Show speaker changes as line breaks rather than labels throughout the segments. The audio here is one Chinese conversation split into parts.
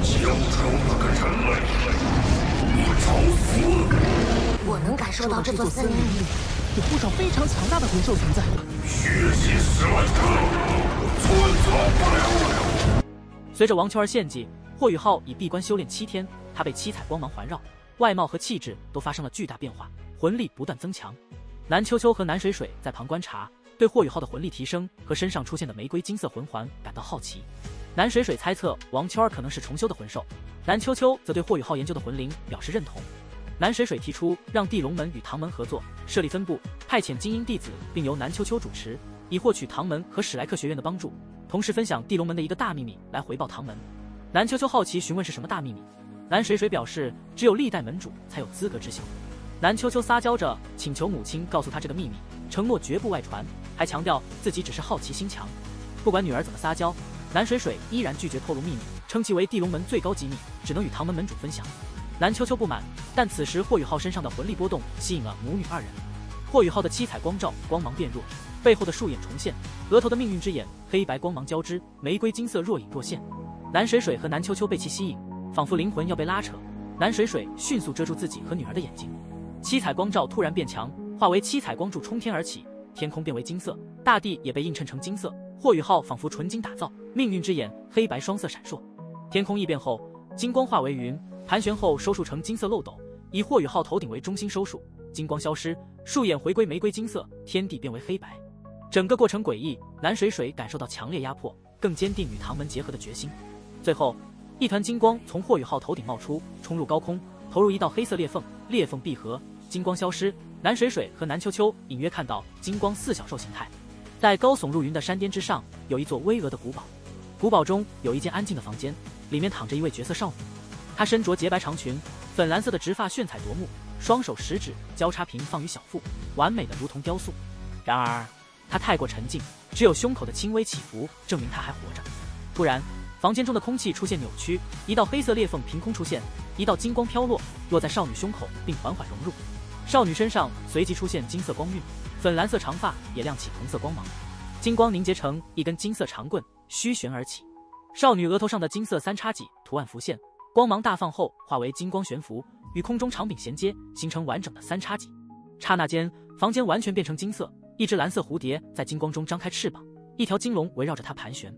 交出那个人类，你找死！
我能感受到这座森林里
有不少非常强大的魂兽存在。
血洗史莱克，寸草不留！
随着王秋儿献祭，霍雨浩已闭关修炼7天，他被七彩光芒环绕，外貌和气质都发生了巨大变化，魂力不断增强。南秋秋和南水水在旁观察，对霍雨浩的魂力提升和身上出现的玫瑰金色魂环感到好奇。南水水猜测王秋儿可能是重修的魂兽，南秋秋则对霍雨浩研究的魂灵表示认同。南水水提出让地龙门与唐门合作，设立分部，派遣精英弟子，并由南秋秋主持，以获取唐门和史莱克学院的帮助，同时分享地龙门的一个大秘密来回报唐门。南秋秋好奇询问是什么大秘密，南水水表示只有历代门主才有资格知晓。南秋秋撒娇着请求母亲告诉他这个秘密，承诺绝不外传，还强调自己只是好奇心强。不管女儿怎么撒娇，南水水依然拒绝透露秘密，称其为地龙门最高机密，只能与唐门门主分享。南秋秋不满，但此时霍雨浩身上的魂力波动吸引了母女二人。霍雨浩的七彩光照，光芒变弱，背后的树眼重现，额头的命运之眼，黑白光芒交织，玫瑰金色若隐若现。南水水和南秋秋被其吸引，仿佛灵魂要被拉扯。南水水迅速遮住自己和女儿的眼睛，七彩光照突然变强，化为七彩光柱冲天而起，天空变为金色，大地也被映衬成金色。霍雨浩仿佛纯金打造，命运之眼黑白双色闪烁。天空异变后，金光化为云，盘旋后收束成金色漏斗，以霍雨浩头顶为中心收束，金光消失，树眼回归玫瑰金色，天地变为黑白。整个过程诡异，南水水感受到强烈压迫，更坚定与唐门结合的决心。最后，一团金光从霍雨浩头顶冒出，冲入高空，投入一道黑色裂缝，裂缝闭合，金光消失。南水水和南秋秋隐约看到金光四小兽形态。在高耸入云的山巅之上，有一座巍峨的古堡，古堡中有一间安静的房间，里面躺着一位绝色少女。她身着洁白长裙，粉蓝色的直发炫彩夺目，双手食指交叉平放于小腹，完美的如同雕塑。然而她太过沉静，只有胸口的轻微起伏证明她还活着。突然，房间中的空气出现扭曲，一道黑色裂缝凭空出现，一道金光飘落，落在少女胸口，并缓缓融入。少女身上随即出现金色光晕，粉蓝色长发也亮起红色光芒，金光凝结成一根金色长棍，虚旋而起。少女额头上的金色三叉戟图案浮现，光芒大放后化为金光悬浮，与空中长柄衔接，形成完整的三叉戟。刹那间，房间完全变成金色，一只蓝色蝴蝶在金光中张开翅膀，一条金龙围绕着它盘旋。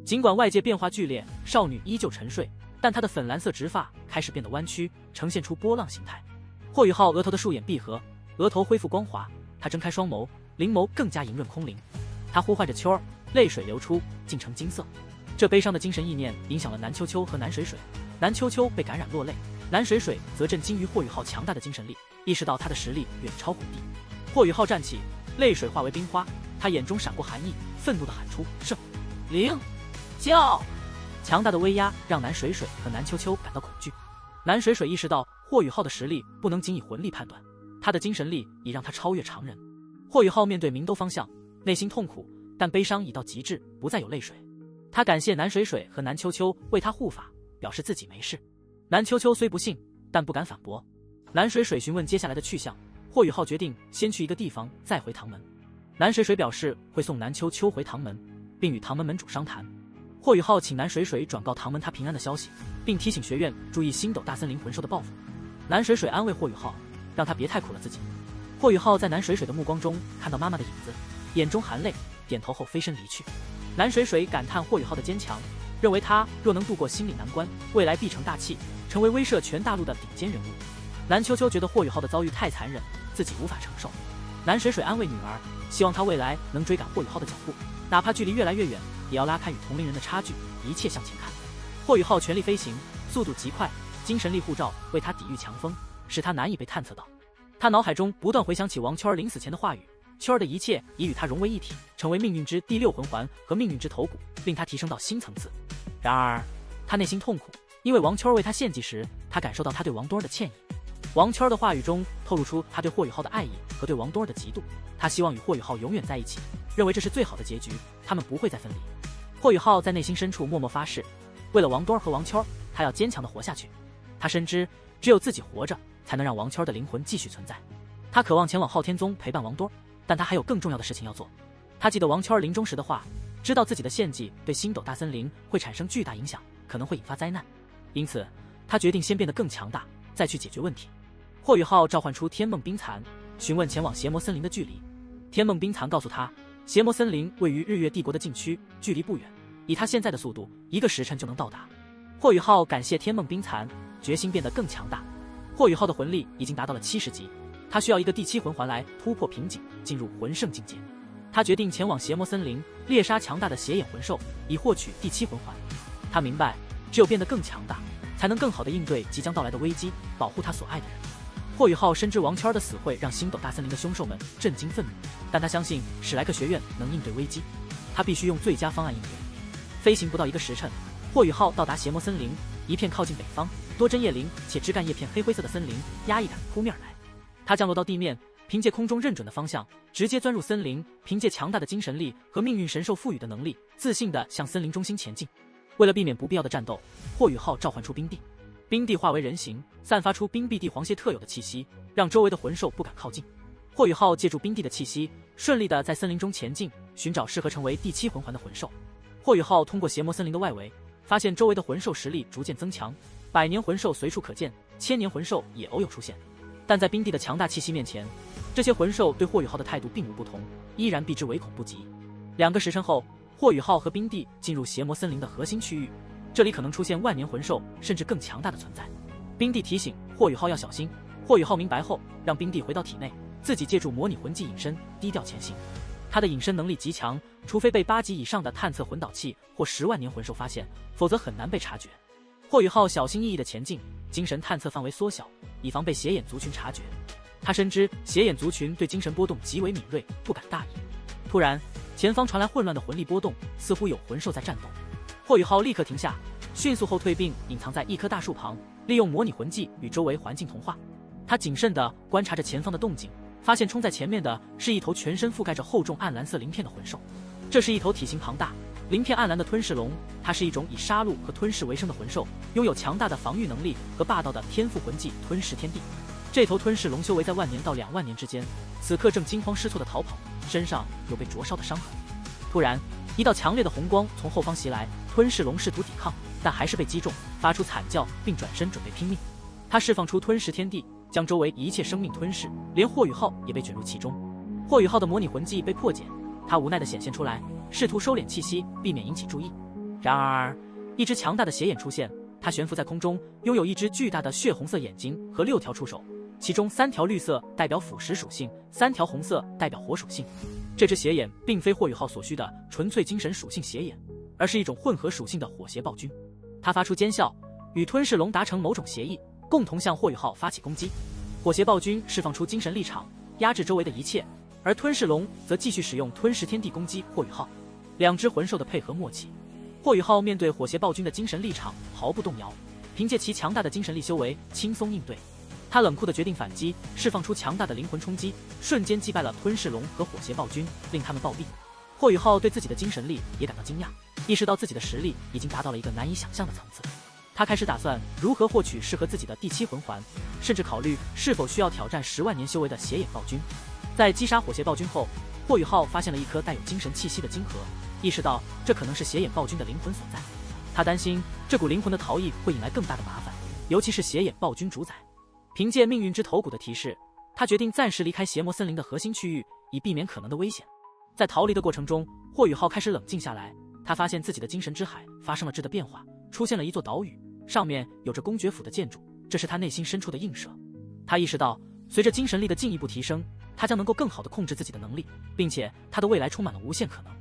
尽管外界变化剧烈，少女依旧沉睡，但她的粉蓝色直发开始变得弯曲，呈现出波浪形态。霍雨浩额头的树眼闭合，额头恢复光滑，他睁开双眸，灵眸更加莹润空灵。他呼唤着秋儿，泪水流出，竟成金色。这悲伤的精神意念影响了南秋秋和南水水，南秋秋被感染落泪，南水水则震惊于霍雨浩强大的精神力，意识到他的实力远超魂帝。霍雨浩站起，泪水化为冰花，他眼中闪过寒意，愤怒地喊出：圣灵教！强大的威压让南水水和南秋秋感到恐惧。南水水意识到霍雨浩的实力不能仅以魂力判断，他的精神力已让他超越常人。霍雨浩面对明兜方向，内心痛苦，但悲伤已到极致，不再有泪水。他感谢南水水和南秋秋为他护法，表示自己没事。南秋秋虽不信，但不敢反驳。南水水询问接下来的去向，霍雨浩决定先去一个地方，再回唐门。南水水表示会送南秋秋回唐门，并与唐门门主商谈。霍雨浩请南水水转告唐门他平安的消息，并提醒学院注意星斗大森林魂兽的报复。南水水安慰霍雨浩，让他别太苦了自己。霍雨浩在南水水的目光中看到妈妈的影子，眼中含泪，点头后飞身离去。南水水感叹霍雨浩的坚强，认为他若能度过心理难关，未来必成大器，成为威慑全大陆的顶尖人物。南秋秋觉得霍雨浩的遭遇太残忍，自己无法承受。南水水安慰女儿，希望她未来能追赶霍雨浩的脚步，哪怕距离越来越远，也要拉开与同龄人的差距，一切向前看。霍雨浩全力飞行，速度极快，精神力护罩为他抵御强风，使他难以被探测到。他脑海中不断回想起王秋儿临死前的话语，秋儿的一切已与他融为一体，成为命运之第6魂环和命运之头骨，令他提升到新层次。然而他内心痛苦，因为王秋儿为他献祭时，他感受到他对王多儿的歉意。王秋儿的话语中透露出他对霍雨浩的爱意和对王多儿的嫉妒，他希望与霍雨浩永远在一起，认为这是最好的结局，他们不会再分离。霍雨浩在内心深处默默发誓，为了王多儿和王秋儿，他要坚强地活下去。他深知只有自己活着，才能让王秋儿的灵魂继续存在。他渴望前往昊天宗陪伴王多儿，但他还有更重要的事情要做。他记得王秋儿临终时的话，知道自己的献祭对星斗大森林会产生巨大影响，可能会引发灾难。因此他决定先变得更强大，再去解决问题。霍雨浩召唤出天梦冰蚕，询问前往邪魔森林的距离。天梦冰蚕告诉他，邪魔森林位于日月帝国的禁区，距离不远，以他现在的速度，1个时辰就能到达。霍雨浩感谢天梦冰蚕，决心变得更强大。霍雨浩的魂力已经达到了70级，他需要一个第7魂环来突破瓶颈，进入魂圣境界。他决定前往邪魔森林猎杀强大的邪眼魂兽，以获取第7魂环。他明白，只有变得更强大，才能更好地应对即将到来的危机，保护他所爱的人。霍雨浩深知王圈的死会让星斗大森林的凶兽们震惊愤怒，但他相信史莱克学院能应对危机，他必须用最佳方案应对。飞行不到1个时辰，霍雨浩到达邪魔森林，一片靠近北方、多针叶林且枝干叶片黑灰色的森林，压抑感扑面而来。他降落到地面，凭借空中认准的方向，直接钻入森林，凭借强大的精神力和命运神兽赋予的能力，自信地向森林中心前进。为了避免不必要的战斗，霍雨浩召唤出冰帝。冰帝化为人形，散发出冰碧帝皇蟹特有的气息，让周围的魂兽不敢靠近。霍雨浩借助冰帝的气息，顺利地在森林中前进，寻找适合成为第7魂环的魂兽。霍雨浩通过邪魔森林的外围，发现周围的魂兽实力逐渐增强，100年魂兽随处可见，1000年魂兽也偶有出现。但在冰帝的强大气息面前，这些魂兽对霍雨浩的态度并无不同，依然避之唯恐不及。2个时辰后，霍雨浩和冰帝进入邪魔森林的核心区域，这里可能出现万年魂兽，甚至更强大的存在。冰帝提醒霍雨浩要小心，霍雨浩明白后，让冰帝回到体内，自己借助模拟魂技隐身，低调前行。他的隐身能力极强，除非被8级以上的探测魂导器或10万年魂兽发现，否则很难被察觉。霍雨浩小心翼翼地前进，精神探测范围缩小，以防被邪眼族群察觉。他深知邪眼族群对精神波动极为敏锐，不敢大意。突然，前方传来混乱的魂力波动，似乎有魂兽在战斗。霍雨浩立刻停下，迅速后退，并隐藏在一棵大树旁，利用模拟魂技与周围环境同化。他谨慎地观察着前方的动静，发现冲在前面的是一头全身覆盖着厚重暗蓝色鳞片的魂兽。这是一头体型庞大、鳞片暗蓝的吞噬龙，它是一种以杀戮和吞噬为生的魂兽，拥有强大的防御能力和霸道的天赋魂技吞噬天地。这头吞噬龙修为在1万年到2万年之间，此刻正惊慌失措地逃跑，身上有被灼烧的伤痕。突然，一道强烈的红光从后方袭来，吞噬龙试图抵抗，但还是被击中，发出惨叫，并转身准备拼命。他释放出吞噬天地，将周围一切生命吞噬，连霍雨浩也被卷入其中。霍雨浩的模拟魂技被破解，他无奈地显现出来，试图收敛气息，避免引起注意。然而，一只强大的邪眼出现，它悬浮在空中，拥有一只巨大的血红色眼睛和6条触手，其中3条绿色代表腐蚀属性，3条红色代表火属性。这只邪眼并非霍雨浩所需的纯粹精神属性邪眼，而是一种混合属性的火邪暴君。它发出尖啸，与吞噬龙达成某种协议，共同向霍雨浩发起攻击。火邪暴君释放出精神力场，压制周围的一切，而吞噬龙则继续使用吞噬天地攻击霍雨浩。2只魂兽的配合默契，霍雨浩面对火邪暴君的精神力场毫不动摇，凭借其强大的精神力修为轻松应对。他冷酷地决定反击，释放出强大的灵魂冲击，瞬间击败了吞噬龙和火邪暴君，令他们暴毙。霍雨浩对自己的精神力也感到惊讶，意识到自己的实力已经达到了一个难以想象的层次。他开始打算如何获取适合自己的第7魂环，甚至考虑是否需要挑战10万年修为的邪眼暴君。在击杀火邪暴君后，霍雨浩发现了一颗带有精神气息的晶核，意识到这可能是邪眼暴君的灵魂所在。他担心这股灵魂的逃逸会引来更大的麻烦，尤其是邪眼暴君主宰。凭借命运之头骨的提示，他决定暂时离开邪魔森林的核心区域，以避免可能的危险。在逃离的过程中，霍雨浩开始冷静下来，他发现自己的精神之海发生了质的变化，出现了一座岛屿，上面有着公爵府的建筑，这是他内心深处的映射。他意识到，随着精神力的进一步提升，他将能够更好地控制自己的能力，并且他的未来充满了无限可能。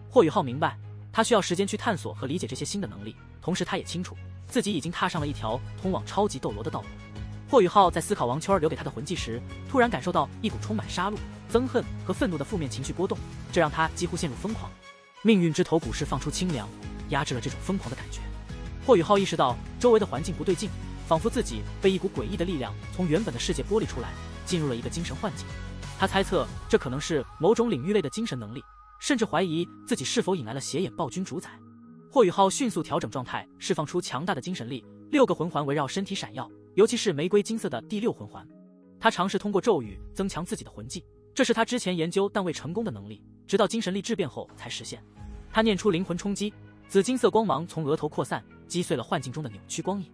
霍雨浩明白，他需要时间去探索和理解这些新的能力，同时他也清楚，自己已经踏上了一条通往超级斗罗的道路。霍雨浩在思考王圈留给他的魂技时，突然感受到一股充满杀戮、憎恨和愤怒的负面情绪波动，这让他几乎陷入疯狂。命运之头骨释放出清凉，压制了这种疯狂的感觉。霍雨浩意识到周围的环境不对劲，仿佛自己被一股诡异的力量从原本的世界剥离出来，进入了一个精神幻境。他猜测这可能是某种领域类的精神能力，甚至怀疑自己是否引来了邪眼暴君主宰。霍雨浩迅速调整状态，释放出强大的精神力，6个魂环围绕身体闪耀，尤其是玫瑰金色的第6魂环。他尝试通过咒语增强自己的魂技，这是他之前研究但未成功的能力，直到精神力质变后才实现。他念出灵魂冲击，紫金色光芒从额头扩散，击碎了幻境中的扭曲光影。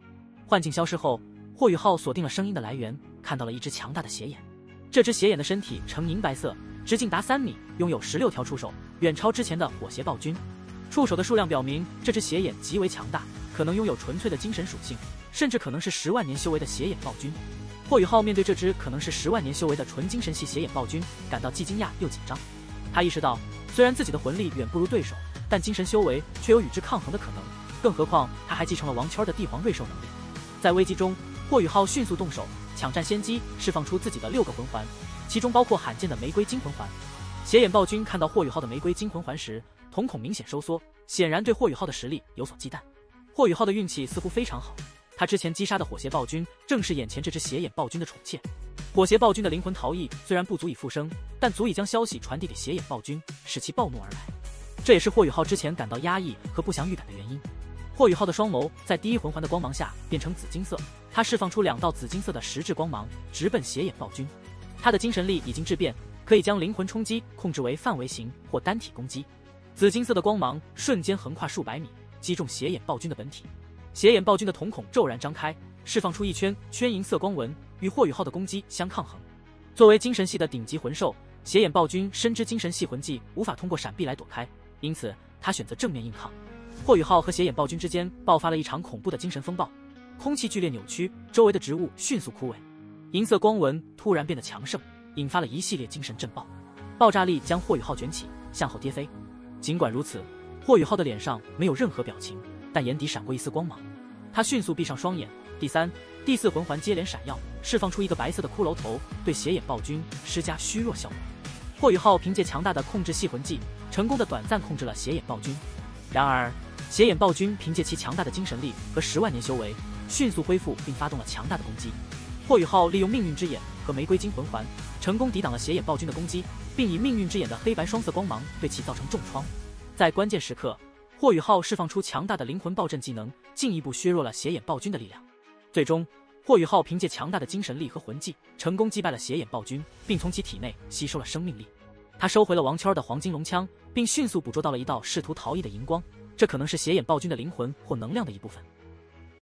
幻境消失后，霍雨浩锁定了声音的来源，看到了一只强大的邪眼。这只邪眼的身体呈银白色，直径达3米，拥有16条触手，远超之前的火邪暴君。触手的数量表明，这只邪眼极为强大，可能拥有纯粹的精神属性，甚至可能是10万年修为的邪眼暴君。霍雨浩面对这只可能是10万年修为的纯精神系邪眼暴君，感到既惊讶又紧张。他意识到，虽然自己的魂力远不如对手，但精神修为却有与之抗衡的可能，更何况他还继承了王圈的帝皇瑞兽能力。在危机中，霍雨浩迅速动手，抢占先机，释放出自己的6个魂环，其中包括罕见的玫瑰金魂环。邪眼暴君看到霍雨浩的玫瑰金魂环时，瞳孔明显收缩，显然对霍雨浩的实力有所忌惮。霍雨浩的运气似乎非常好，他之前击杀的火邪暴君正是眼前这只邪眼暴君的宠妾。火邪暴君的灵魂逃逸虽然不足以复生，但足以将消息传递给邪眼暴君，使其暴怒而来。这也是霍雨浩之前感到压抑和不祥预感的原因。霍雨浩的双眸在第一魂环的光芒下变成紫金色，他释放出2道紫金色的实质光芒，直奔邪眼暴君。他的精神力已经质变，可以将灵魂冲击控制为范围型或单体攻击。紫金色的光芒瞬间横跨数百米，击中邪眼暴君的本体。邪眼暴君的瞳孔骤然张开，释放出一圈圈银色光纹，与霍雨浩的攻击相抗衡。作为精神系的顶级魂兽，邪眼暴君深知精神系魂技无法通过闪避来躲开，因此他选择正面硬抗。霍雨浩和邪眼暴君之间爆发了一场恐怖的精神风暴，空气剧烈扭曲，周围的植物迅速枯萎，银色光纹突然变得强盛，引发了一系列精神震爆，爆炸力将霍雨浩卷起，向后跌飞。尽管如此，霍雨浩的脸上没有任何表情，但眼底闪过一丝光芒。他迅速闭上双眼，第3、第4魂环接连闪耀，释放出一个白色的骷髅头，对邪眼暴君施加虚弱效果。霍雨浩凭借强大的控制系魂技，成功的短暂控制了邪眼暴君。然而，邪眼暴君凭借其强大的精神力和10万年修为，迅速恢复并发动了强大的攻击。霍雨浩利用命运之眼和玫瑰金魂环，成功抵挡了邪眼暴君的攻击，并以命运之眼的黑白双色光芒对其造成重创。在关键时刻，霍雨浩释放出强大的灵魂暴震技能，进一步削弱了邪眼暴君的力量。最终，霍雨浩凭借强大的精神力和魂技，成功击败了邪眼暴君，并从其体内吸收了生命力。他收回了王圈的黄金龙枪，并迅速捕捉到了一道试图逃逸的荧光，这可能是邪眼暴君的灵魂或能量的一部分。